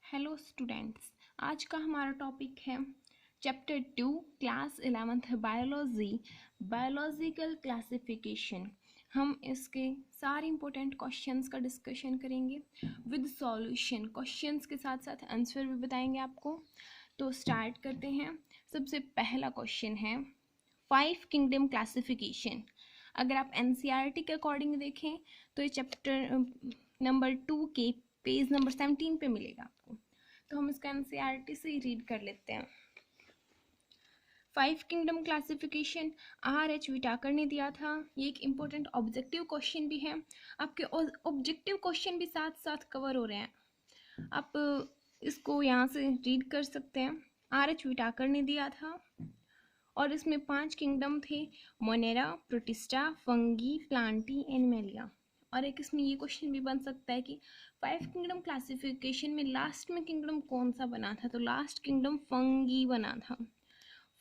Hello students, आज का हमारा टॉपिक है chapter 2 class 11th biological classification. हम इसके सारे इंपॉर्टेंट क्वेश्चंस का डिस्कशन करेंगे विद सॉल्यूशन। क्वेश्चंस के साथ साथ आंसर भी बताएंगे आपको। तो स्टार्ट करते हैं। सबसे पहला क्वेश्चन है 5 किंगडम क्लासिफिकेशन। अगर आप एनसीईआरटी के अकॉर्डिंग देखें तो ये चैप्टर नंबर 2 के पेज नंबर 17 पे मिलेगा आपको। तो हम इसका एनसीईआरटी से ही रीड कर लेते हैं। 5 किंगडम क्लासिफिकेशन RH विटाकर ने दिया था। ये एक इम्पोर्टेंट ऑब्जेक्टिव क्वेश्चन भी है। आपके ऑब्जेक्टिव क्वेश्चन भी साथ साथ कवर हो रहे हैं। आप इसको यहाँ से रीड कर सकते हैं। RH विटाकर ने दिया था और इसमें 5 किंगडम थे: Monera, protista, fungi, Plantae, animalia. और एक इसमें ये क्वेश्चन भी बन सकता है कि 5 किंगडम क्लासिफिकेशन में लास्ट में किंगडम कौन सा बना था, तो लास्ट किंगडम फंगी बना था।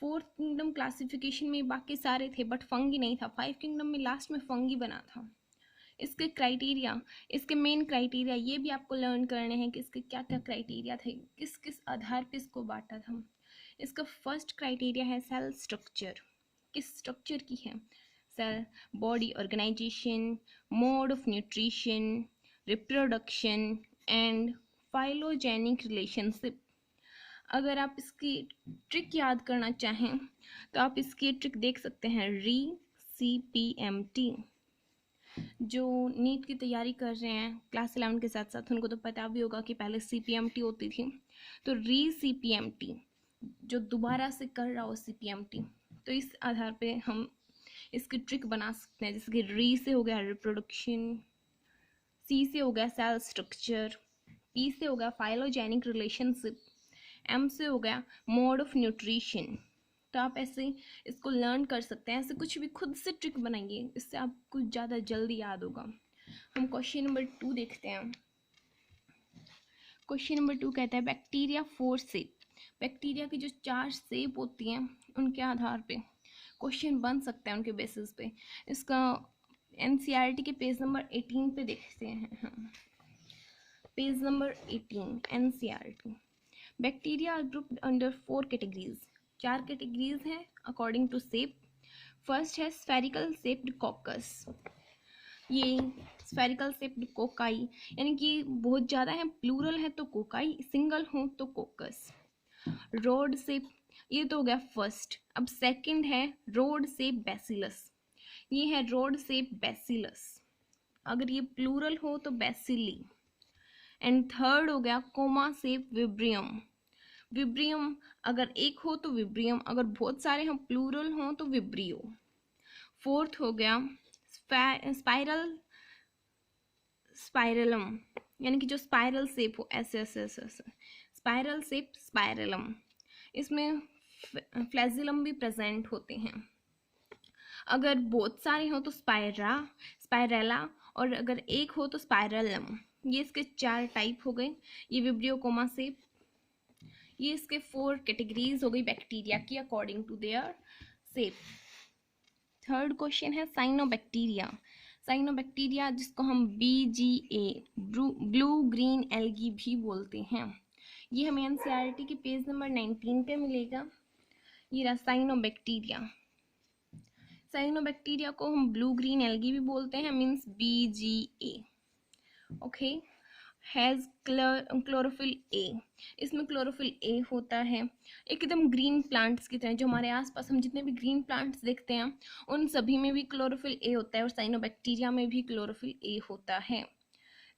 4th किंगडम क्लासिफिकेशन में बाकी सारे थे बट फंगी नहीं था। 5 किंगडम में लास्ट में फंगी बना था। इसके क्राइटेरिया, इसके मेन क्राइटेरिया ये भी आपको लर्न करने हैं कि इसके क्या क्या क्राइटेरिया थे, किस किस आधार पे इसको बांटा था। इसका फर्स्ट क्राइटेरिया है सेल स्ट्रक्चर। किस स्ट्रक्चर की है? Cell body organisation, mode of nutrition, reproduction and phylogenetic relationship. अगर आप इसकी ट्रिक याद करना चाहें तो आप इसकी ट्रिक देख सकते हैं। CPMT। जो नीट की तैयारी कर रहे हैं क्लास 11 के साथ साथ उनको तो पता भी होगा कि पहले CPMT होती थी। तो CPMT जो दोबारा से कर रहा हो CPMT, तो इस आधार पे हम इसकी ट्रिक बना सकते हैं। जैसे कि से हो गया रिप्रोडक्शन, C से हो गया सेल स्ट्रक्चर, P से हो गया फाइलोजेनिक रिलेशनशिप, M से हो गया मोड ऑफ न्यूट्रिशन। तो आप ऐसे इसको लर्न कर सकते हैं। ऐसे कुछ भी खुद से ट्रिक बनाइए, इससे आपको ज़्यादा जल्दी याद होगा। हम क्वेश्चन नंबर 2 देखते हैं। क्वेश्चन नंबर 2 कहता है बैक्टीरिया 4 शेप। बैक्टीरिया की जो 4 शेप होती हैं उनके आधार पे क्वेश्चन बन सकता है, उनके बेसिस पे। इसका एनसीईआरटी के पेज नंबर 18 पे देखते हैं हम। Page number 18 NCERT. Bacteria are grouped under 4 categories. 4 categories हैं अकॉर्डिंग टू शेप। फर्स्ट है स्फेरिकल शेप्ड कॉकस। ये स्फेरिकल शेप्ड कोकाई, यानी कि बहुत ज़्यादा है, प्लूरल है तो कोकाई, सिंगल हो तो कोकस। रोड शेप, ये तो हो गया फर्स्ट। अब सेकंड है रोड शेप बैसिलस। ये है रोड शेप बैसिलस, अगर ये प्लूरल हो तो बैसिली। एंड थर्ड हो गया कोमा शेप विब्रियम। विब्रियम अगर एक हो तो विब्रियम, अगर बहुत सारे हम प्लूरल हो तो विब्रियो। फोर्थ हो गया स्पाइरल स्पाइरलम, यानी कि जो स्पाइरल शेप हो, ऐसे ऐसे ऐसे ऐसे, स्पाइरल शेप स्पाइरलम। इसमें फ्लैजिलम भी प्रेजेंट होते हैं। अगर बहुत सारे हो तो स्पाइरेला, और अगर एक हो तो स्पाइरलम। ये इसके 4 टाइप हो गए। ये विब्रियोकोमा शेप, ये इसके 4 कैटेगरीज हो गई बैक्टीरिया की according to their shape. Third question है साइनोबैक्टीरिया। साइनोबैक्टीरिया जिसको हम BGA ब्लू ग्रीन एल्गी भी बोलते हैं। ये हमें एनसीईआरटी के पेज नंबर 19 पे मिलेगा। ये रहा साइनोबैक्टीरिया। साइनोबैक्टीरिया को हम ब्लू ग्रीन एल्गी भी बोलते हैं, means BGA। Okay. Has chlorophyll A। इसमें क्लोरोफिल A होता है एकदम ग्रीन प्लांट्स की तरह। जो हमारे आसपास हम जितने भी ग्रीन प्लांट्स देखते हैं उन सभी में भी क्लोरोफिल A होता है, और साइनोबैक्टीरिया में भी क्लोरोफिल A होता है।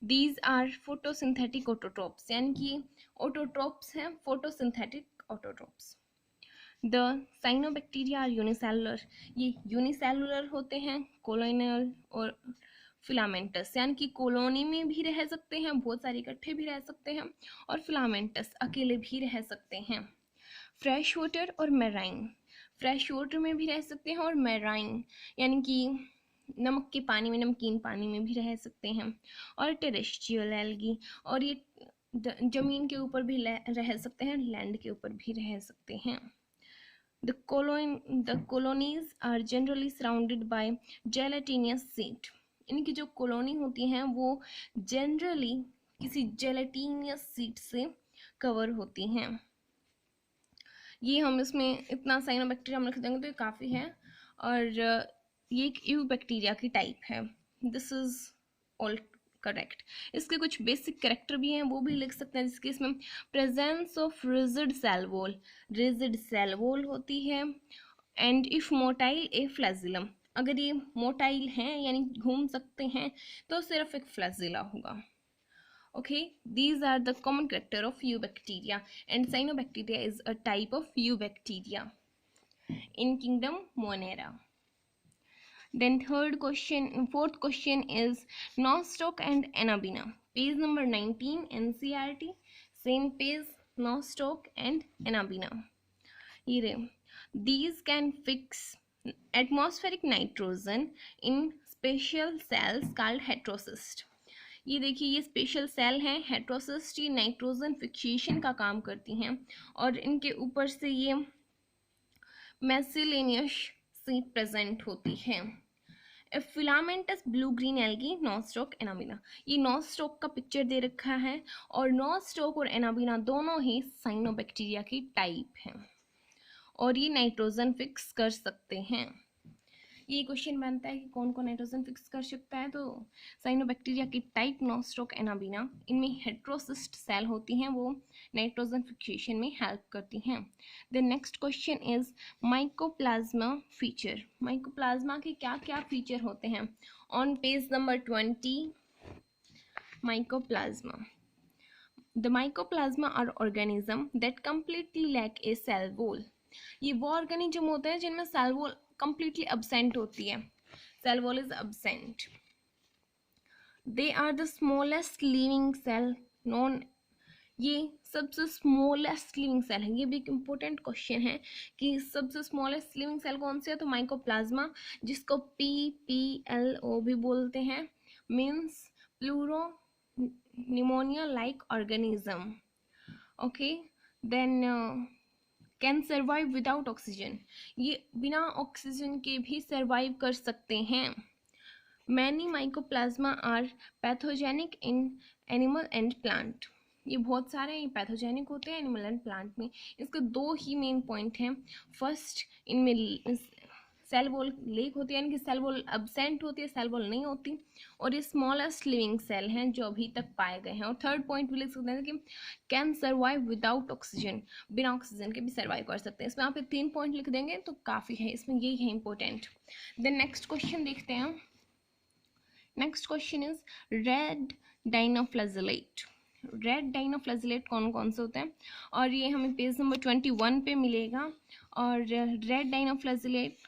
दीज आर फोटोसिंथेटिक ऑटोट्रोप्स, यानी कि ऑटोट्रोप्स हैं, photosynthetic autotrophs. The cyanobacteria are unicellular. ये यूनिसेलुलर होते हैं, कॉलोनियल और फिलामेंटस, यानी कि कॉलोनी में भी रह सकते हैं, बहुत सारे इकट्ठे भी रह सकते हैं, और फिलामेंटस अकेले भी रह सकते हैं। फ्रेश वाटर और मेराइन, फ्रेश वाटर में भी रह सकते हैं, और मेराइन यानी कि नमक के पानी में, नमकीन पानी में भी रह सकते हैं। और टेरेस्ट्रियल एल्गी, और ये जमीन के ऊपर भी रह सकते हैं, लैंड के ऊपर भी रह सकते हैं। The colonies are generally surrounded by gelatinous sheet। इनकी जो कॉलोनी होती हैं वो जनरली किसी जेलेटिनियस सीट से कवर होती हैं। ये हम इसमें इतना साइनोबैक्टीरिया हम लिख देंगे तो ये काफ़ी है। और ये एक यू बैक्टीरिया की टाइप है। This is all correct. इसके कुछ बेसिक कैरेक्टर भी हैं, वो भी लिख सकते हैं, जिसके इसमें presence of rigid cell wall, rigid cell wall होती है। And if motile a flagellum, अगर ये मोटाइल हैं यानी घूम सकते हैं तो सिर्फ एक फ्लैजिला होगा। Okay, these are the common character of eubacteria, and cyanobacteria is a type of eubacteria in kingdom Monera. Then fourth question is Nostoc and Anabina. Page number 19 NCERT, same page, Nostoc and Anabina. Here, these can fix atmospheric nitrogen in special cells called heterocyst. ये देखिए, ये special cell हैं heterocyst, ये nitrogen fixation का काम करती हैं और इनके ऊपर से ये मेसिलेनियस सी प्रेजेंट होती है। Filamentous blue green algae nostoc Anabaena, ये नॉस्टॉक का पिक्चर दे रखा है और नॉस्टॉक और एनाबिना दोनों ही साइनोबैक्टीरिया की टाइप हैं और ये नाइट्रोजन फिक्स कर सकते हैं। ये क्वेश्चन बनता है कि कौन कौन नाइट्रोजन फिक्स कर सकता है, तो साइनोबैक्टीरिया की टाइप नॉस्टॉक एनाबिना, इनमें हेट्रोसिस्ट सेल होती हैं, वो नाइट्रोजन फिक्सेशन में हेल्प करती हैं। The next question is mycoplasma feature. Mycoplasma के क्या क्या फीचर होते हैं? On page number 20, mycoplasma, the mycoplasma are organism that completely lack a cell wall. ये वो ऑर्गेनिज्म होते हैं जिनमें सेल वॉल completely absent होती है, cell wall is absent. They are the smallest living cell known, ये सबसे स्मॉलेस्ट लिविंग सेल है। ये भी एक इम्पोर्टेंट क्वेश्चन है कि सबसे स्मॉलेस्ट लिविंग सेल कौन सी है, तो माइकोप्लाज्मा, जिसको PPLO भी बोलते हैं, means pleuro pneumonia like organism. Okay, then can survive without oxygen, ये बिना ऑक्सीजन के भी सर्वाइव कर सकते हैं। Many mycoplasma are pathogenic in animal and plant, ये बहुत सारे ये पैथोजेनिक होते हैं एनिमल एंड प्लांट में। इसके दो ही मेन पॉइंट हैं। फर्स्ट, इनमें सेल वॉल लेक होती है यानी कि सेल वॉल एब्सेंट होती है, सेल वॉल नहीं होती, और ये स्मॉलेस्ट लिविंग सेल हैं जो अभी तक पाए गए हैं। और थर्ड पॉइंट भी लिख सकते हैं कि कैन सर्वाइव विदाउट ऑक्सीजन, बिना ऑक्सीजन के भी सर्वाइव कर सकते हैं। इसमें आप 3 पॉइंट लिख देंगे तो काफ़ी है, इसमें यही है इंपॉर्टेंट। देन नेक्स्ट क्वेश्चन देखते हैं। Next question is red dinoflagellate. Red dinoflagellate कौन कौन से होते हैं, और ये हमें पेज नंबर 21 पे मिलेगा। और रेड डाइनोफ्लैजेलेट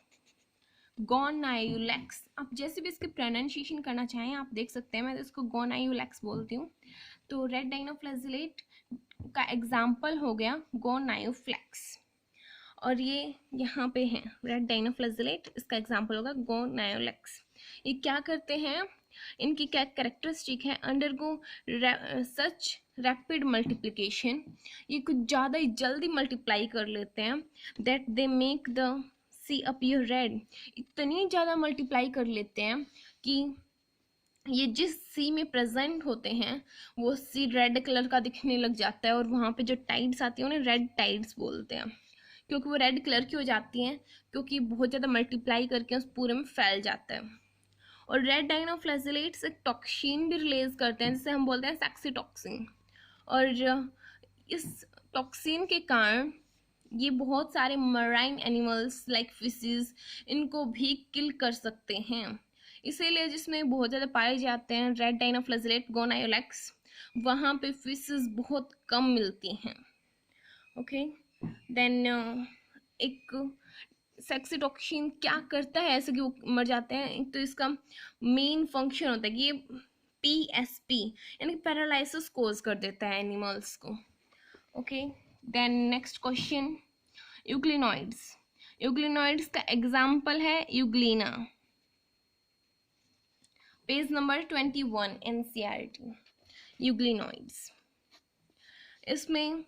गोनायुलेक्स, आप जैसे भी इसके प्रोनाउंसिएशन करना चाहें आप देख सकते हैं, मैं तो इसको गोनायुलेक्स बोलती हूँ। तो रेड डाइनोफ्लैजेलेट का एग्जाम्पल हो गया गोनायोफ्लेक्स, और ये यहाँ पे है रेड डाइनोफ्लैजेलेट, इसका एग्जाम्पल होगा गोनायोलेक्स। ये क्या करते हैं, इनकी क्या कैरेक्टरिस्टिक है, अंडरगो सच रैपिड मल्टीप्लिकेशन, ये कुछ ज़्यादा ही जल्दी मल्टीप्लाई कर लेते हैं, that they make the sea appear red, इतनी ज़्यादा मल्टीप्लाई कर लेते हैं कि ये जिस सी में प्रेजेंट होते हैं वो सी रेड कलर का दिखने लग जाता है, और वहाँ पे जो टाइड्स आती हैं उन्हें रेड टाइड्स बोलते हैं, क्योंकि वो रेड कलर की हो जाती हैं, क्योंकि बहुत ज़्यादा मल्टीप्लाई करके उस पूरे में फैल जाता है। और रेड डाइनोफ्लैजेलेट्स एक टॉक्सिन भी रिलीज करते हैं जिसे हम बोलते हैं सेक्सी टॉक्सिन, और इस टॉक्सिन के कारण ये बहुत सारे मराइन एनिमल्स लाइक फिशेस इनको भी किल कर सकते हैं। इसीलिए जिसमें बहुत ज़्यादा पाए जाते हैं रेड डाइनोफ्लैजेलेट गोनायोलेक्स, वहाँ पे फिशेस बहुत कम मिलती हैं। ओके, देन एक सेक्सी टॉक्सिन क्या करता है ऐसे कि वो मर जाते हैं, एक तो इसका मेन फंक्शन होता है कि ये PSP यानी पैरालिसिस कोज कर देता है एनिमल्स को। Okay, then next question, euglenoids. Euglenoids का एग्जाम्पल है euglena, page number 21 NCERT। Euglenoids, इसमें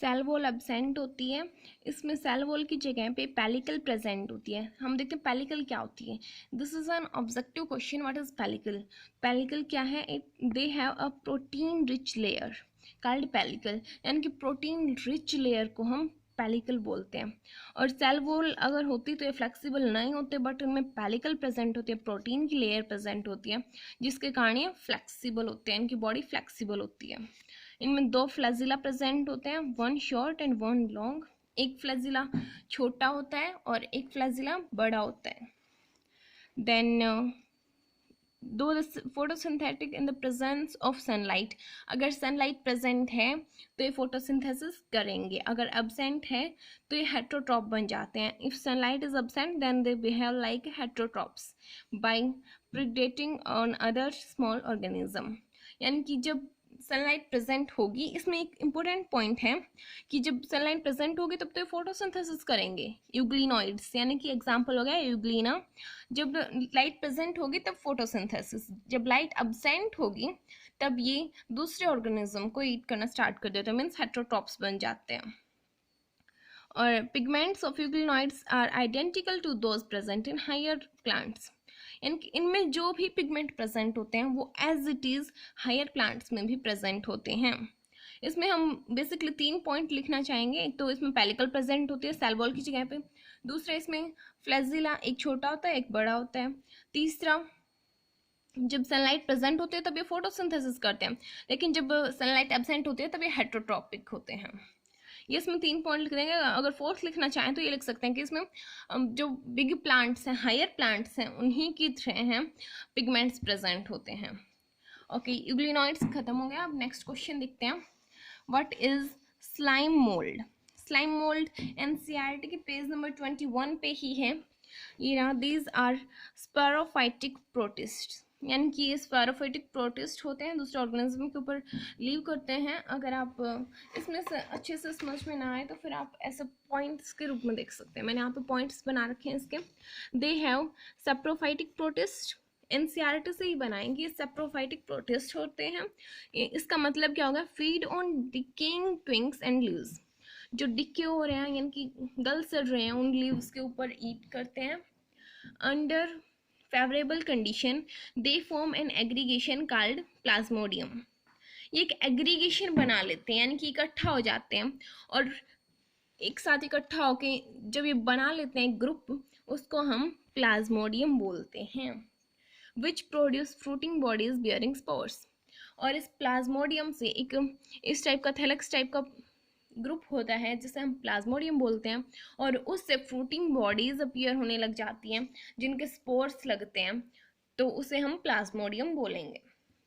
सेल वॉल एब्सेंट होती है, इसमें सेल वॉल की जगह पे पेलिकल प्रेजेंट होती है। हम देखते हैं पेलिकल क्या होती है। This is an objective question, what is pellicle. Pellicle क्या है, they have a protein rich layer called pellicle, यानी कि प्रोटीन रिच लेयर को हम पेलिकल बोलते हैं। और सेल वॉल अगर होती तो ये फ्लेक्सिबल नहीं होते, बट इनमें पेलिकल प्रेजेंट होती है, प्रोटीन की लेयर प्रेजेंट होती है, जिसके कारण ये फ्लेक्सिबल होते हैं, इनकी बॉडी फ्लेक्सिबल होती है। इनमें 2 फ्लैजिला प्रेजेंट होते हैं, 1 शॉर्ट एंड 1 लॉन्ग। एक फ्लैजिला छोटा होता है और एक फ्लैजिला बड़ा होता है। देन दो photosynthetic in the presence of sunlight, अगर सनलाइट प्रेजेंट है तो ये फोटोसिंथेसिस करेंगे, अगर एब्सेंट है तो ये हेट्रोट्रॉप बन जाते हैं। If sunlight is absent then they behave like heterotrophs by predating on other small organism. यानी कि जब सनलाइट प्रेजेंट होगी, इसमें एक इम्पोर्टेंट पॉइंट है कि जब सनलाइट प्रेजेंट होगी तब तो ये फोटोसिंथेसिस करेंगे, यूग्लिनॉइड्स, यानी कि एग्जांपल हो गया यूग्लिना। जब लाइट प्रेजेंट होगी तब फोटोसिंथेसिस, जब लाइट एब्सेंट होगी तब ये दूसरे ऑर्गेनिज्म को ईट करना स्टार्ट कर देते हैं, मीन्स हेट्रोट्रॉप्स बन जाते हैं। और pigments of euglenoids are identical to those present in higher plants, इनमें जो भी पिगमेंट प्रेजेंट होते हैं वो as it is higher plants में भी प्रेजेंट होते हैं। इसमें हम बेसिकली 3 पॉइंट लिखना चाहेंगे। एक तो इसमें पेलिकल प्रेजेंट होती है सेल वॉल की जगह पे, दूसरा इसमें फ्लैजिला एक छोटा होता है एक बड़ा होता है, तीसरा जब सनलाइट प्रेजेंट होती है तब ये फोटोसिंथेसिस करते हैं, लेकिन जब सनलाइट एब्सेंट होती है तब ये हेट्रोट्रॉपिक होते हैं। ये इसमें 3 पॉइंट लिख देंगे। अगर फोर्थ लिखना चाहें तो ये लिख सकते हैं कि इसमें जो बिग प्लांट्स हैं, हायर प्लांट्स हैं, उन्हीं की तरह हैं पिगमेंट्स प्रेजेंट होते हैं। ओके, यूग्लिनॉइड्स खत्म हो गया। अब नेक्स्ट क्वेश्चन देखते हैं, what is slime mould. Slime mould NCERT के पेज नंबर 21 पे ही है। ये ना, दीज आर स्पैरोफाइटिक प्रोटिस्ट, यानी कि ये स्पैरोफाइटिक प्रोटिस्ट होते हैं, दूसरे ऑर्गेनिज्म के ऊपर लीव करते हैं। अगर आप इसमें से अच्छे से समझ में ना आए तो फिर आप ऐसे पॉइंट्स के रूप में देख सकते हैं। मैंने यहाँ पे पॉइंट्स बना रखे हैं इसके। They have saprophytic protist, NCERT से ही बनाएंगे, सेप्रोफाइटिक प्रोटिस्ट होते हैं। इसका मतलब क्या होगा, feed on decaying twigs and leaves, जो डिके हो रहे हैं यानी कि गल सड़ रहे हैं उन लीव्स के ऊपर ईट करते हैं। Under favourable condition they form an aggregation called plasmodium, ये एक एग्रीगेशन बना लेते हैं, यानी कि इकट्ठा हो जाते हैं, और एक साथ इकट्ठा होके जब ये बना लेते हैं ग्रुप, उसको हम प्लाज्मोडियम बोलते हैं। Which produce fruiting bodies bearing spores, और इस प्लाज्मोडियम से एक इस टाइप का थैलेक्स टाइप का ग्रुप होता है जिसे हम प्लाज्मोडियम बोलते हैं, और उससे फ्रूटिंग बॉडीज अपीयर होने लग जाती हैं जिनके स्पोर्स लगते हैं, तो उसे हम प्लाज्मोडियम बोलेंगे।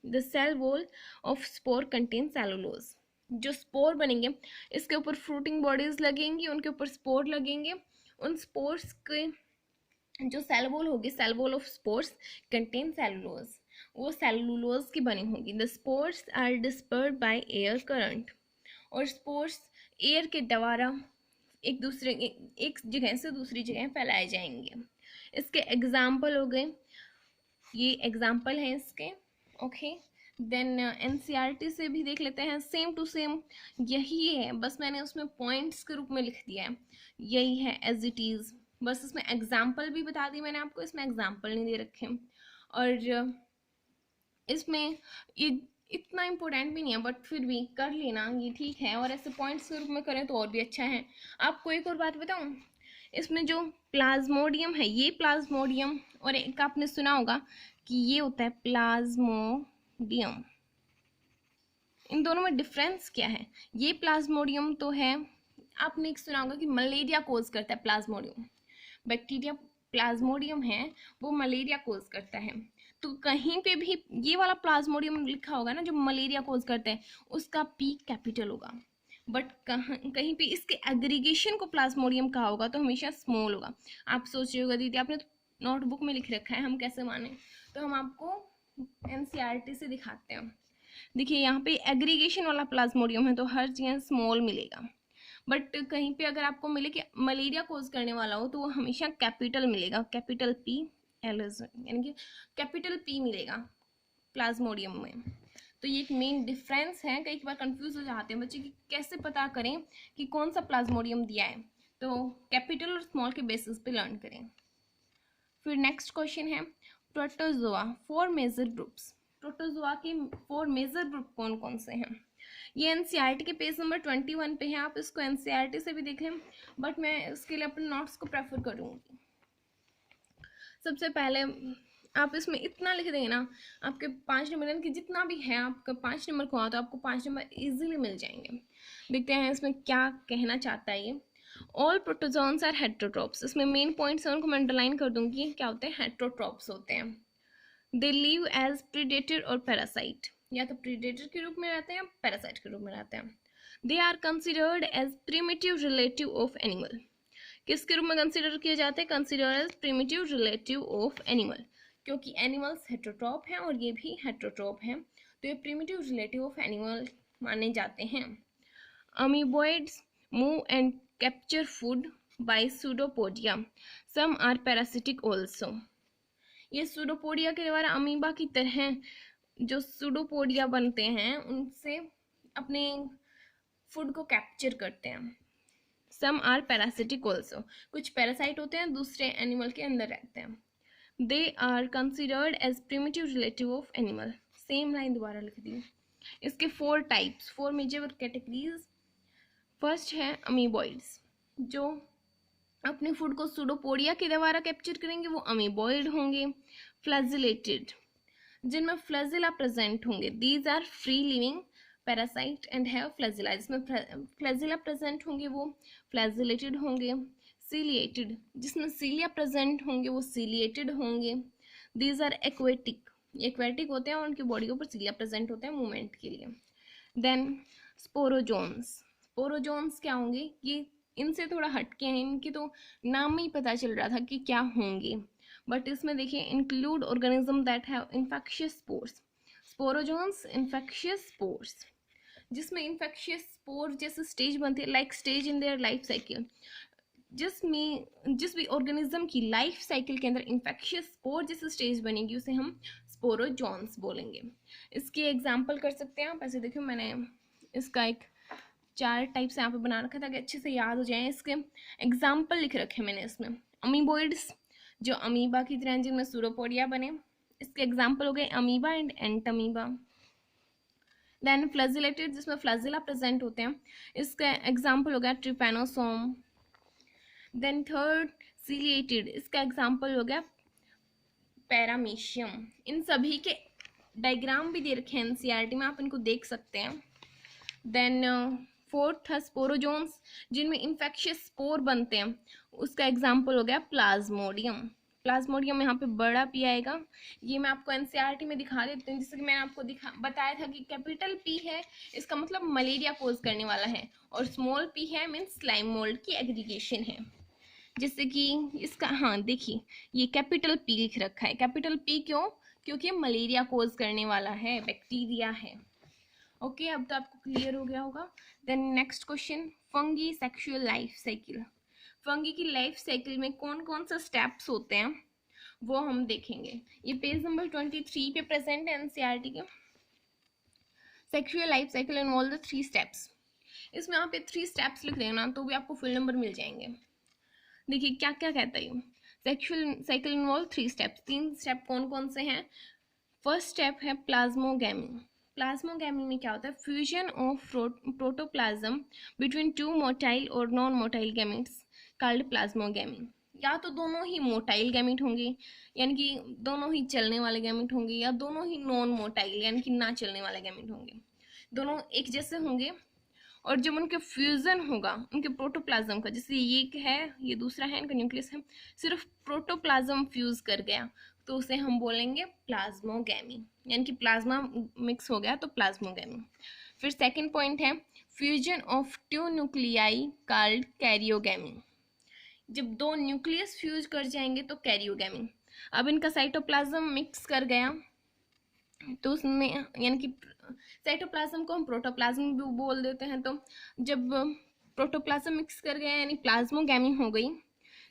The cell wall of spore contain cellulose, जो स्पोर बनेंगे इसके ऊपर फ्रूटिंग बॉडीज लगेंगी, उनके ऊपर स्पोर लगेंगे, उन स्पोर्स के जो सेल वॉल होगी, cell wall of spores contain cellulose, वो सेलुलोज की बनी होगी। The spores are dispersed by air current, और स्पोर्स एयर के द्वारा एक जगह से दूसरी जगह फैलाए जाएंगे। इसके एग्जाम्पल हो गए, ये एग्जाम्पल हैं इसके। ओके, देन एनसीईआरटी से भी देख लेते हैं, सेम टू सेम यही है, बस मैंने उसमें पॉइंट्स के रूप में लिख दिया है, यही है एज इट इज़, बस इसमें एग्जाम्पल भी बता दी मैंने आपको, इसमें एग्जाम्पल नहीं दे रखे। और इसमें ये इतना इम्पोर्टेंट भी नहीं है, बट फिर भी कर लेना ये ठीक है, और ऐसे पॉइंट्स के रूप में करें तो और भी अच्छा है। आपको एक और बात बताऊं, इसमें जो प्लाज्मोडियम है, ये प्लाज्मोडियम, और एक आपने सुना होगा कि ये होता है प्लाज्मोडियम, इन दोनों में डिफरेंस क्या है। ये प्लाज्मोडियम तो है, आपने एक सुना होगा कि मलेरिया कोज करता है प्लाज्मोडियम, बैक्टीरिया प्लाज्मोडियम है वो मलेरिया कोज करता है, तो कहीं पे भी ये वाला प्लाज्मोडियम लिखा होगा ना जो मलेरिया कोज करता है, उसका पी कैपिटल होगा, बट कहीं पे इसके एग्रीगेशन को प्लाज्मोडियम कहा होगा तो हमेशा स्मॉल होगा। आप सोच रहे होगा दीदी आपने तो नोटबुक में लिख रखा है, हम कैसे माने, तो हम आपको एनसीईआरटी से दिखाते हैं। देखिए यहाँ पे एग्रीगेशन वाला प्लाज्मोडियम है तो हर जगह स्मॉल मिलेगा, बट कहीं पे अगर आपको मिले कि मलेरिया कोज करने वाला हो तो वो हमेशा कैपिटल मिलेगा, कैपिटल पी एल, यानी कि कैपिटल पी मिलेगा प्लाज्मोडियम में। तो ये एक मेन डिफरेंस है। कई बार कंफ्यूज हो जाते हैं बच्चे कि कैसे पता करें कि कौन सा प्लाज्मोडियम दिया है, तो कैपिटल और स्मॉल के बेसिस पे लर्न करें। फिर नेक्स्ट क्वेश्चन है प्रोटोजोआ 4 मेजर ग्रुप्स। प्रोटोजोआ के 4 मेजर ग्रुप कौन कौन से हैं? ये एनसीईआरटी के पेज नंबर 21 पे है, आप इसको एनसीईआरटी से भी देख लें, बट मैं इसके लिए अपने नोट्स को प्रेफर करूँगी। सबसे पहले आप इसमें इतना लिख देंगे ना, आपके 5 नंबर की जितना भी है आपका 5 नंबर को तो आपको 5 नंबर इजीली मिल जाएंगे। देखते हैं इसमें क्या कहना चाहता है ये। All protozoans are heterotrophs. इसमें मेन पॉइंट्स हैं, उनको मैं अंडरलाइन कर दूंगी। क्या होते हैं? हेट्रोट्रोप्स होते हैं। दे लिव एज प्रीडेटर और पैरासाइट, या तो प्रीडेटर के रूप में रहते हैं या पैरासाइट के रूप में रहते हैं। They are considered as primitive relative of animal. किसके रूप में कंसिडर किए जाते हैं? Consider as primitive relative of animal, क्योंकि एनिमल्स हेट्रोट्रोप हैं और ये भी हेट्रोट्रोप हैं, तो ये प्रिमिटिव रिलेटिव ऑफ एनिमल माने जाते हैं। Amoeboids move and capture food by pseudopodia, some are parasitic also. ये सूडोपोडिया के द्वारा अमीबा की तरह जो सूडोपोडिया बनते हैं उनसे अपने फूड को कैप्चर करते हैं। सम आर पैरासिटिक ऑल्सो, कुछ पैरासाइट होते हैं, दूसरे एनिमल के अंदर रहते हैं। They are considered as primitive relative of animal. Same line दोबारा लिख दी। इसके 4 टाइप्स, 4 मेजर कैटेगरीज। फर्स्ट है अमीबॉइड्स, जो अपने फूड को सूडोपोडिया के द्वारा कैप्चर करेंगे, वो अमीबॉइड होंगे। फ्लैजिलेटेड, जिनमें फ्लैजिला प्रेजेंट होंगे। These are free living parasite and have flagella, जिसमें फ्लैजिला प्रेजेंट होंगे वो फ्लैजिलेटेड होंगे। सीलिएटेड, जिसमें सीलिया प्रेजेंट होंगे वो सीलिएटेड होंगे। दीज आर एक्वेटिक, एक्वेटिक होते हैं और उनकी बॉडी के ऊपर सीलिया प्रेजेंट होते हैं मूवमेंट के लिए। देन स्पोरोजोन्स, स्पोरोजोन्स क्या होंगे? ये इनसे थोड़ा हटके हैं, इनकी तो नाम में ही पता चल रहा था कि क्या होंगे, बट इसमें देखिए include organism that have infectious spores. Sporozoans infectious spores, जिसमें इन्फेक्शियस स्पोर जैसे स्टेज बनती है, like stage in their life cycle. जिस भी ऑर्गेनिज्म की लाइफ साइकिल के अंदर इन्फेक्शियस स्पोर जैसे स्टेज बनेगी उसे हम स्पोरोजोन्स बोलेंगे। इसके एग्जाम्पल कर सकते हैं आप। ऐसे देखिए मैंने इसका एक 4 टाइप्स यहाँ पे बना रखा था कि अच्छे से याद हो जाए। इसके एग्जाम्पल लिख रखे मैंने इसमें। अमीबॉइड्स, जो अमीबा की तरह जिनमें सूडोपोडिया बने, इसके एग्जाम्पल हो गए amoeba and Entamoeba. Then flagellated, जिसमें फ्लैजिला प्रेजेंट होते हैं, इसका एग्जाम्पल हो गया ट्रिपैनोसोम। देन थर्ड सीलिएटेड, इसका एग्जाम्पल हो गया पैरामीशियम। इन सभी के डायग्राम भी दे रखे हैं एनसीईआरटी में, आप इनको देख सकते हैं। देन फोर्थ है स्पोरोजोन्स, जिनमें इन्फेक्शियस स्पोर बनते हैं, उसका एग्जाम्पल हो गया प्लाज्मोडियम। प्लाज्मोडियम यहाँ पे बड़ा पी आएगा, ये मैं आपको एनसीईआरटी में दिखा देती हूँ। जैसे कि मैंने आपको बताया था कि कैपिटल पी है, इसका मतलब मलेरिया कोज करने वाला है, और स्मॉल पी है मीन्स स्लाइम मोल्ड की एग्रीगेशन है। जैसे कि इसका, हाँ देखिए ये कैपिटल पी लिख रखा है। कैपिटल पी क्यों? क्योंकि मलेरिया कोज करने वाला है, बैक्टीरिया है। ओके, अब तो आपको क्लियर हो गया होगा। Then next question, fungi sexual life cycle. Fungi की लाइफ साइकिल में कौन कौन सा स्टेप्स होते हैं वो हम देखेंगे। ये पेज नंबर 23 पे प्रेजेंट है एनसीईआरटी के। Sexual life cycle involve the 3 steps. इसमें आप ये 3 स्टेप्स लिख देना तो भी आपको फुल नंबर मिल जाएंगे। देखिए क्या क्या कहता है। Sexual cycle involve 3 steps. 3 step कौन कौन से हैं? फर्स्ट स्टेप है प्लाज्मोगैमी। प्लाज्मोगैमी में क्या होता है? Fusion of protoplasm between 2 motile और non motile gametes called plasmogamy. या तो दोनों ही मोटाइल गैमेट होंगे, यानी कि दोनों ही चलने वाले गैमेट होंगे, या दोनों ही नॉन मोटाइल यानी कि ना चलने वाले गैमेट होंगे। दोनों एक जैसे होंगे, और जब उनके फ्यूजन होगा उनके प्रोटोप्लाज्म का, जैसे ये एक है ये दूसरा है, इनका न्यूक्लियस है, सिर्फ प्रोटोप्लाज्म फ्यूज कर गया तो उसे हम बोलेंगे प्लाज्मोगैमी, यानी कि प्लाज्मा मिक्स हो गया तो प्लाज्मोगैमी। फिर सेकंड पॉइंट है fusion of 2 nuclei called karyogamy. जब 2 न्यूक्लियस फ्यूज कर जाएंगे तो कैरियोगैमी। अब इनका साइटोप्लाज्म मिक्स कर गया तो उसमें, यानी कि साइटोप्लाज्म को हम प्रोटोप्लाज्म भी बोल देते हैं, तो जब प्रोटोप्लाज्म मिक्स कर गया यानी प्लाज्मोगैमी हो गई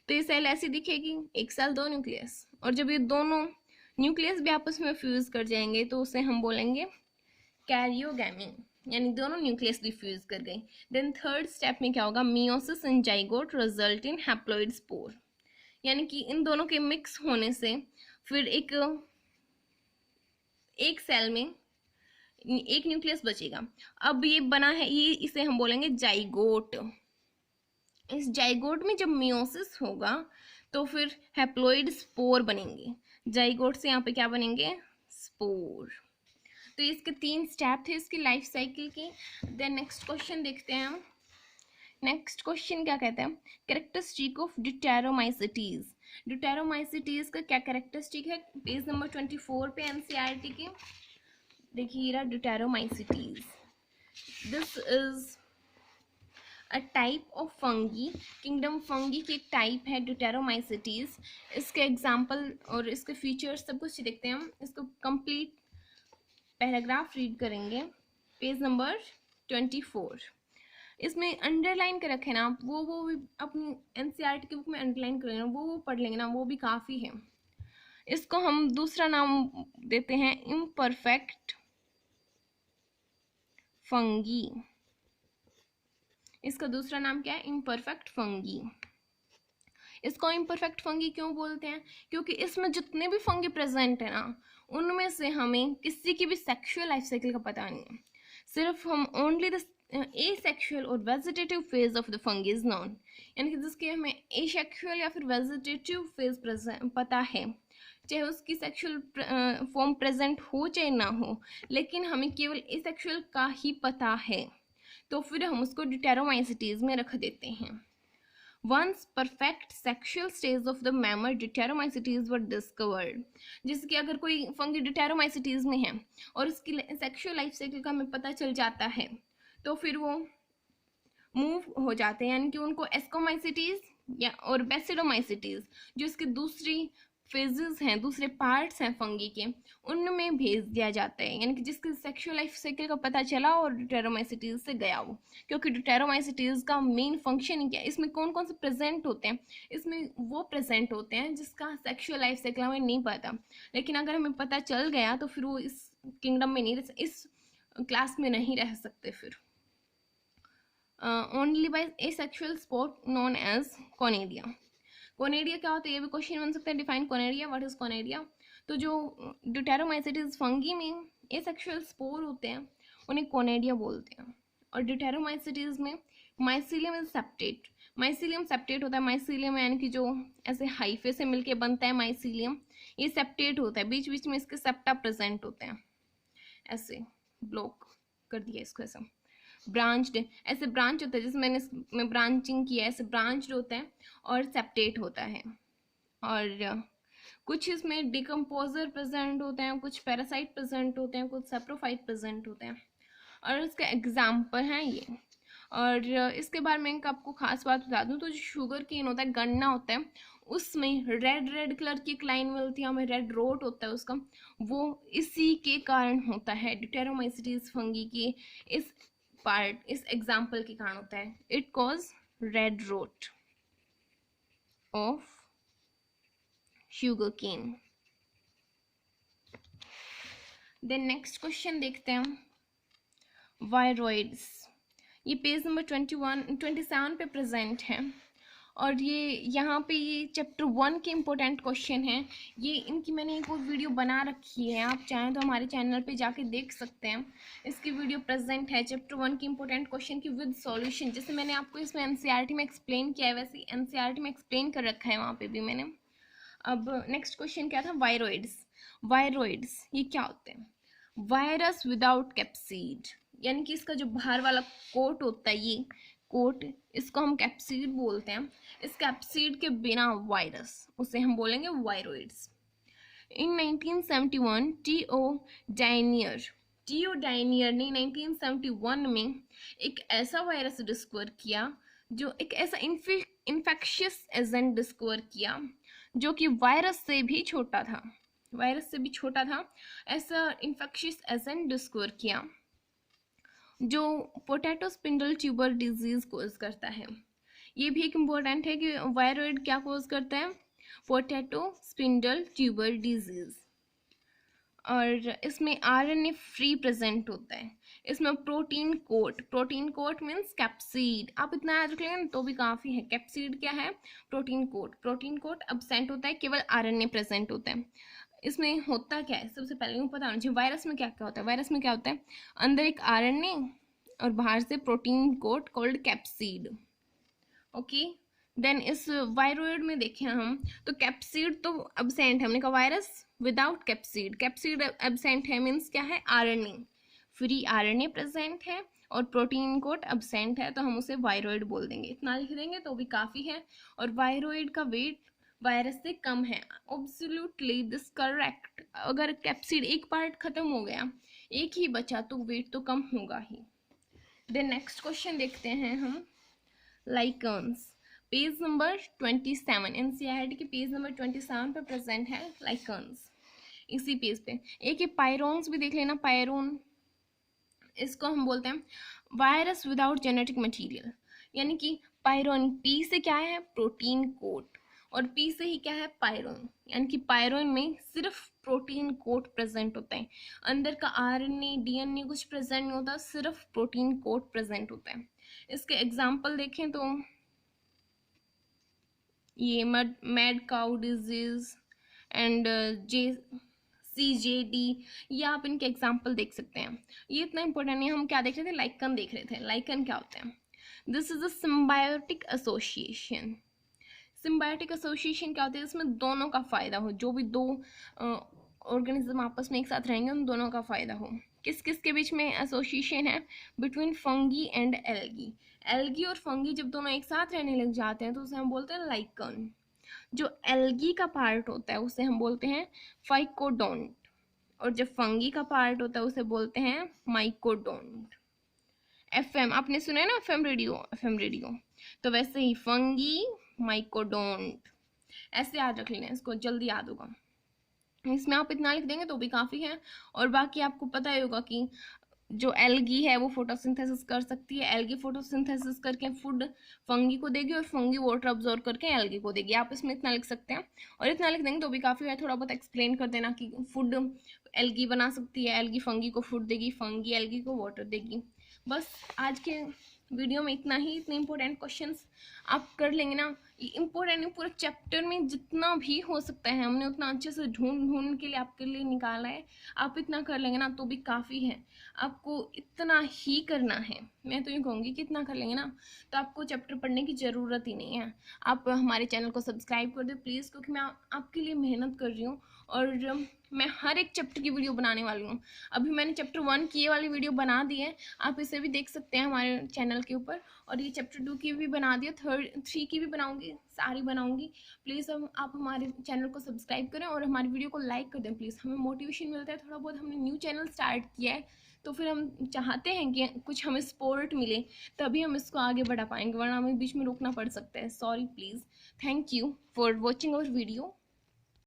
तो ये सेल ऐसी दिखेगी, एक सेल 2 न्यूक्लियस। और जब ये दोनों न्यूक्लियस भी आपस में फ्यूज कर जाएंगे तो उसे हम बोलेंगे कैरियोगैमी, यानी दोनों न्यूक्लियस भी फ्यूज कर गए। देन थर्ड स्टेप में क्या होगा, meiosis in zygote result in haploid spore, यानी कि इन दोनों के मिक्स होने से फिर एक सेल में एक न्यूक्लियस बचेगा। अब ये बना है, ये इसे हम बोलेंगे जाइगोट। इस जाइगोट में जब मियोसिस होगा तो फिर हैप्लॉइड स्पोर बनेंगे। जाइगोट से यहाँ पे क्या बनेंगे, स्पोर। तो इसके 3 स्टेप थे इसकी लाइफ साइकिल के। देन नेक्स्ट क्वेश्चन देखते हैं हम। नेक्स्ट क्वेश्चन क्या कहते हैं, कैरेक्टरिस्टिक ऑफ ड्यूटेरोमाइसिटीज। ड्यूटेरोमाइसिटीज का क्या कैरेक्टरिस्टिक है, पेज नंबर 24 पे एनसीईआरटी के देखिए, deuteromycetes, this is a type of fungi, kingdom fungi की एक टाइप है ड्यूटेरोमाइसिटीज। इसके एग्जाम्पल और इसके फीचर्स सब कुछ देखते हैं हम। इसको कंप्लीट पैराग्राफ रीड करेंगे, पेज नंबर 24। इसमें अंडरलाइन कर रखे ना आप, वो भी अपनी एनसीईआरटी की बुक में अंडरलाइन करेंगे, वो पढ़ लेंगे ना, वो भी काफ़ी है। इसको हम दूसरा नाम देते हैं इम्परफेक्ट फंगी। इसका दूसरा नाम क्या है, इम्परफेक्ट फंगी। इसको इम्परफेक्ट फंगी क्यों बोलते हैं, क्योंकि इसमें जितने भी फंगी प्रेजेंट है ना, उनमें से हमें किसी की भी सेक्सुअल लाइफ साइकिल का पता नहीं है। सिर्फ हम ओनली द एसेक्सुअल और vegetative phase of the fungi is known, यानी कि जिसके हमें एसेक्सुअल या फिर वेजिटेटिव फेज पता है, चाहे उसकी सेक्सुअल फॉर्म प्रेजेंट हो चाहे ना हो, लेकिन हमें केवल एसेक्सुअल का ही पता है, तो फिर हम उसको ड्यूटेरोमाइसिटीज में रख देते हैं। Once perfect sexual stage of the mammal Deuteromycetes were discovered, जैसे कि अगर कोई फंगी ड्यूटेरोमाइसिटीज में है और उसकी सेक्सुअल लाइफ साइकिल का हमें पता चल जाता है, तो फिर वो मूव हो जाते हैं, यानी कि उनको एस्कोमाइसिटीज या और बेसिडोमाइसिटीज, जो इसके दूसरी फेजेस हैं, दूसरे पार्ट्स हैं फंगी के, उनमें भेज दिया जाता है, यानी कि जिसके सेक्सुअल लाइफ साइकिल का पता चला और ड्यूटेरोमाइसिटीज से गया वो। क्योंकि ड्यूटेरोमाइसिटीज का मेन फंक्शन ही क्या है, इसमें कौन कौन से प्रेजेंट होते हैं, इसमें वो प्रेजेंट होते हैं जिसका सेक्सुअल लाइफ साइकिल हमें नहीं पता, लेकिन अगर हमें पता चल गया तो फिर वो इस किंगडम में नहीं, इस क्लास में नहीं रह सकते फिर। Only by asexual spore known as conidia. Conidia क्या होता है, ये भी क्वेश्चन बन सकता है, define conidia, what is conidia. तो जो ड्यूटेरोमाइसिटीज फंगी में एसेक्सुअल स्पोर होते हैं उन्हें कोनेडिया बोलते हैं, और ड्यूटेरोमाइसिटीज में mycelium is septate. Mycelium septate होता है, माइसीलियम यानी कि जो ऐसे हाइफे से मिलके बनता है माइसीलियम, ये सेप्टेट होता है, बीच बीच में इसके सेप्टा प्रेजेंट होते हैं, ऐसे ब्लॉक कर दिया इसको, ऐसा ब्रांच्ड, ऐसे ब्रांच होता है, जैसे मैंने इसमें ब्रांचिंग किया है, ऐसे ब्रांच्ड होता है और सेप्टेट होता है। और कुछ इसमें डिकम्पोजर प्रेजेंट होते हैं, कुछ पैरासाइट प्रेजेंट होते हैं, कुछ सेप्रोफाइट प्रेजेंट होते हैं, और इसका एग्जाम्पल है ये। और इसके बारे में आपको खास बात बता दूं तो जो शुगर केन होता है, गन्ना होता है, उसमें रेड कलर की एक लाइन मिलती है हमें, रेड रोट होता है उसका, वो इसी के कारण होता है, ड्यूटेरोमाइसिटीज फंगी की इस पार्ट, इस एग्जाम्पल के कारण होता है, it cause red rot of sugarcane. Then next question देखते हैं, वायरॉइड्स। ये पेज नंबर 27 पे प्रेजेंट है, और ये यहाँ पे ये चैप्टर 1 के इम्पोर्टेंट क्वेश्चन हैं। ये इनकी मैंने एक और वीडियो बना रखी है, आप चाहें तो हमारे चैनल पे जाके देख सकते हैं, इसकी वीडियो प्रेजेंट है, चैप्टर 1 की इम्पोर्टेंट क्वेश्चन की विद सॉल्यूशन, जैसे मैंने आपको इसमें एनसीईआरटी में एक्सप्लेन किया है वैसे एनसीईआरटी में एक्सप्लेन कर रखा है वहाँ पे भी मैंने। अब नेक्स्ट क्वेश्चन क्या था, वायरॉइड्स। वायरॉइड्स ये क्या होते हैं, वायरस विदाउट कैप्सिड, यानी कि इसका जो बाहर वाला कोट होता है, ये कोट, इसको हम कैप्सिड बोलते हैं, इस कैप्सिड के बिना वायरस, उसे हम बोलेंगे वायरॉइड्स। इन 1971 टीओ डायनियर ने 1971 में एक ऐसा वायरस डिस्कवर किया, जो एक ऐसा इन्फेक्शियस एजेंट डिस्कवर किया जो कि वायरस से भी छोटा था, ऐसा इन्फेक्शियस एजेंट डिस्कवर किया जो potato spindle tuber disease cause करता है। ये भी एक इम्पोर्टेंट है कि वायरॉइड क्या कोज करता है, पोटैटो स्पिंडल ट्यूबर डिजीज। और इसमें आरएनए फ्री प्रेजेंट होता है। इसमें प्रोटीन कोट मीन्स कैप्सिड, आप इतना याद रख लेंगे तो भी काफ़ी है। कैप्सिड क्या है? प्रोटीन कोट अब्सेंट होता है, केवल आरएनए प्रेजेंट होता है। इसमें होता क्या है सबसे पहले वो पता होना चाहिए। वायरस में क्या क्या होता है? वायरस में क्या होता है? अंदर एक आरएनए और बाहर से protein coat called capsid. Okay, then इस वायरोइड में देखें हम तो कैप्सिड तो एब्सेंट है, हमने कहा वायरस विदाउट कैप्सिड एब्सेंट है मीन्स क्या है? आरएनए फ्री आरएनए प्रेजेंट है और प्रोटीन कोट एब्सेंट है, तो हम उसे वायरोइड बोल देंगे। इतना लिख देंगे तो भी काफ़ी है। और वायरोइड का वेट वायरस से कम है। Absolutely this correct. अगर कैप्सिड एक पार्ट खत्म हो गया, एक ही बचा, तो वेट तो कम होगा ही। देन नेक्स्ट क्वेश्चन देखते हैं हम, लाइकन्स। पेज नंबर 27, एनसीईआरटी के पेज नंबर 27 पे प्रेजेंट है लाइकन्स। इसी पेज पे एक ये पायरोन्स भी देख लेना। पायरोन, इसको हम बोलते हैं वायरस विदाउट जेनेटिक मटेरियल, यानी कि पायरोन पी से क्या है? प्रोटीन कोट, और पी से ही क्या है? पायरोन, यानी कि पायरोन में सिर्फ प्रोटीन कोट प्रेजेंट होता है। अंदर का आरएनए डीएनए कुछ प्रेजेंट नहीं होता, सिर्फ प्रोटीन कोट प्रेजेंट होता है। इसके एग्जाम्पल देखें तो ये mad cow disease and CJD, ये आप इनके एग्जाम्पल देख सकते हैं। ये इतना इंपॉर्टेंट नहीं। हम क्या देख रहे थे? लाइकन देख रहे थे। लाइकन क्या होता है? This is a symbiotic association. Symbiotic association क्या होता है? इसमें दोनों का फायदा हो, जो भी दो ऑर्गेनिज्म आपस में एक साथ रहेंगे उन दोनों का फायदा हो। किस किस के बीच में एसोसिएशन है? Between fungi and algae. Algae और फंगी जब दोनों एक साथ रहने लग जाते हैं तो उसे हम बोलते हैं लाइकन। जो एल्गी का पार्ट होता है उसे हम बोलते हैं फाइकोडोंट, और जब फंगी का पार्ट होता है उसे बोलते हैं माइकोडोंट। एफएम आपने सुना है ना, एफएम रेडियो, तो वैसे ही फंगी माइकोडोंट, ऐसे याद रख लेना, इसको जल्दी याद होगा। इसमें आप इतना लिख देंगे तो भी काफ़ी है। और बाकी आपको पता ही होगा कि जो एल्गी है वो फोटोसिंथेसिस कर सकती है। एल्गी फोटोसिंथेसिस करके फूड फंगी को देगी और फंगी वाटर अब्जॉर्व करके एल्गी को देगी। आप इसमें इतना लिख सकते हैं, और इतना लिख देंगे तो भी काफ़ी है। थोड़ा बहुत एक्सप्लेन कर देना कि फूड एल्गी बना सकती है, एल्गी फंगी को फूड देगी, फंगी एल्गी को वाटर देगी। बस आज के वीडियो में इतना ही। इतने इंपॉर्टेंट क्वेश्चंस आप कर लेंगे ना, इम्पोर्टेंट पूरे चैप्टर में जितना भी हो सकता है हमने उतना अच्छे से ढूंढ के लिए आपके लिए निकाला है। आप इतना कर लेंगे ना तो भी काफ़ी है। आपको इतना ही करना है, मैं तो यूँ कहूँगी कि इतना कर लेंगे ना तो आपको चैप्टर पढ़ने की ज़रूरत ही नहीं है। आप हमारे चैनल को सब्सक्राइब कर दो प्लीज़, क्योंकि मैं आपके लिए मेहनत कर रही हूँ और मैं हर एक चैप्टर की वीडियो बनाने वाली हूँ। अभी मैंने चैप्टर 1 की ये वाली वीडियो बना दी है, आप इसे भी देख सकते हैं हमारे चैनल के ऊपर। और ये चैप्टर 2 की भी बना दी है, 3 की भी बनाऊँगी, सारी बनाऊँगी। प्लीज़ आप हमारे चैनल को सब्सक्राइब करें और हमारी वीडियो को लाइक कर दें प्लीज़। हमें मोटिवेशन मिलता है थोड़ा बहुत, हमने न्यू चैनल स्टार्ट किया है तो फिर हम चाहते हैं कि कुछ हमें सपोर्ट मिले, तभी हम इसको आगे बढ़ा पाएंगे, वरना हमें बीच में रोकना पड़ सकता है। Sorry please. Thank you for watching our video.